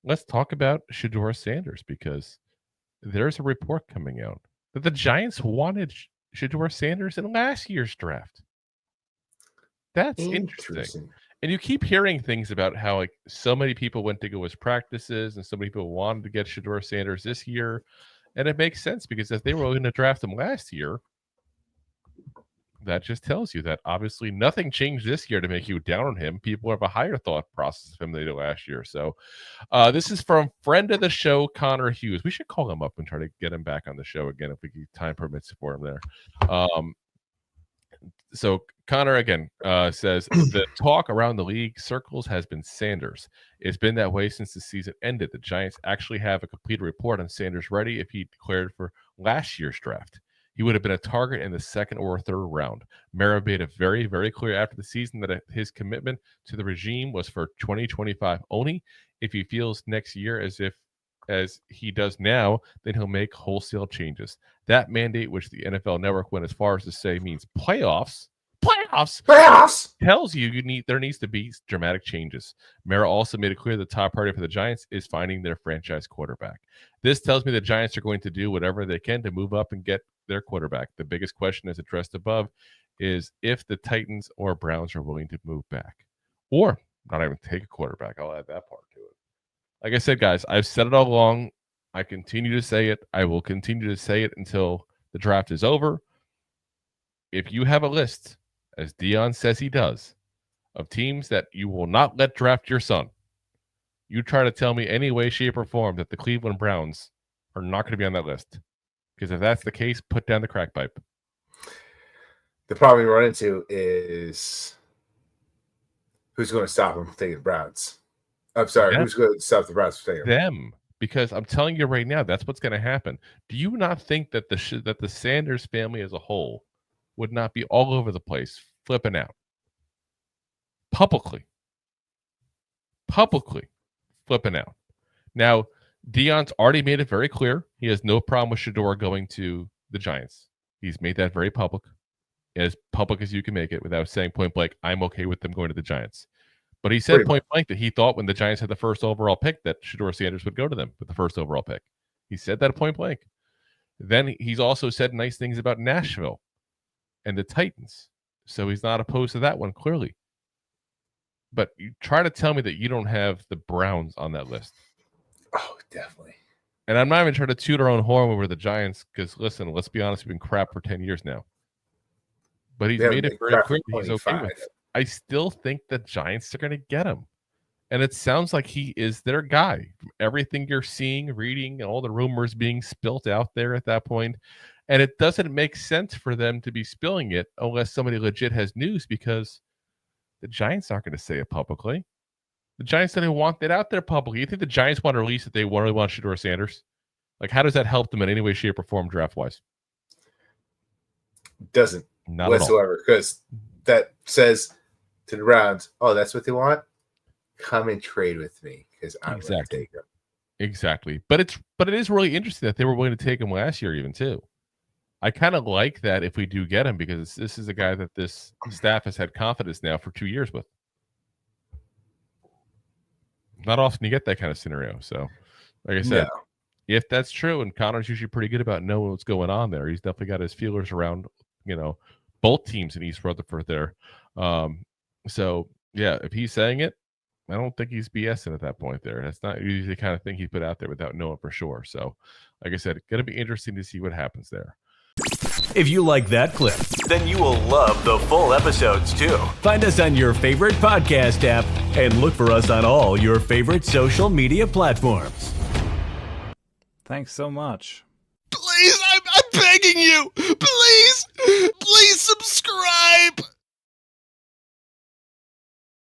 let's talk about Shedeur Sanders, because there's a report coming out that the Giants wanted Shedeur Sanders in last year's draft. That's interesting. And you keep hearing things about how like so many people went to go his practices and so many people wanted to get Shedeur Sanders this year. And it makes sense because if they were going to draft him last year, that just tells you that obviously nothing changed this year to make you down on him. People have a higher thought process of him than they did last year. So this is from friend of the show, Connor Hughes. We should call him up and try to get him back on the show again if time permits for him there. So Connor again says the talk around the league circles has been Sanders. It's been that way since the season ended. The Giants actually have a complete report on Sanders ready if he declared for last year's draft. He would have been a target in the second or third round. Mara made it very, very clear after the season that his commitment to the regime was for 2025 only. If he feels next year as he does now, then he'll make wholesale changes. That mandate, which the NFL Network went as far as to say means playoffs, tells you there needs to be dramatic changes. Mara also made it clear the top priority for the Giants is finding their franchise quarterback. This tells me the Giants are going to do whatever they can to move up and get their quarterback. The biggest question, as addressed above, is if the Titans or Browns are willing to move back or not even take a quarterback. I'll add that part to it. Like I said, guys, I've said it all along. I continue to say it. I will continue to say it until the draft is over. If you have a list, as Dion says he does, of teams that you will not let draft your son, you try to tell me any way, shape, or form that the Cleveland Browns are not going to be on that list. Because if that's the case, put down the crack pipe. The problem we run into is who's going to stop them from taking the Browns? I'm sorry, who's going to stop the Browns from taking them? Because I'm telling you right now, that's what's going to happen. Do you not think that the Sanders family as a whole would not be all over the place flipping out? Publicly flipping out. Now, Dion's already made it very clear he has no problem with Shedeur going to the Giants. He's made that very public, as public as you can make it, without saying point blank, I'm okay with them going to the Giants. But he said point blank that he thought when the Giants had the first overall pick that Shedeur Sanders would go to them with the first overall pick. He said that point blank. Then he's also said nice things about Nashville and the Titans. So he's not opposed to that one, clearly. But you try to tell me that you don't have the Browns on that list. Oh, definitely. And I'm not even trying to toot our own horn over the Giants because, listen, let's be honest, we've been crap for 10 years now. But he's made it very clear he's okay with it. I still think the Giants are going to get him. And it sounds like he is their guy. From everything you're seeing, reading, and all the rumors being spilt out there at that point. And it doesn't make sense for them to be spilling it unless somebody legit has news, because the Giants aren't going to say it publicly. The Giants didn't want that out there publicly. You think the Giants want to release that they really want Shedeur Sanders? Like, how does that help them in any way, shape, or form draft-wise? Doesn't. Not whatsoever. Because that says to the Browns, oh, that's what they want? Come and trade with me because I'm going to take them. Exactly. But it is really interesting that they were willing to take him last year even, too. I kind of like that if we do get him, because this is a guy that this staff has had confidence now for 2 years with. Not often you get that kind of scenario. So, like I said, if that's true, and Connor's usually pretty good about knowing what's going on there, he's definitely got his feelers around, both teams in East Rutherford there. So, yeah, if he's saying it, I don't think he's BSing at that point there. That's not usually the kind of thing he put out there without knowing for sure. So, like I said, it's going to be interesting to see what happens there. If you like that clip, then you will love the full episodes too. Find us on your favorite podcast app and look for us on all your favorite social media platforms. Thanks so much. Please, I'm begging you.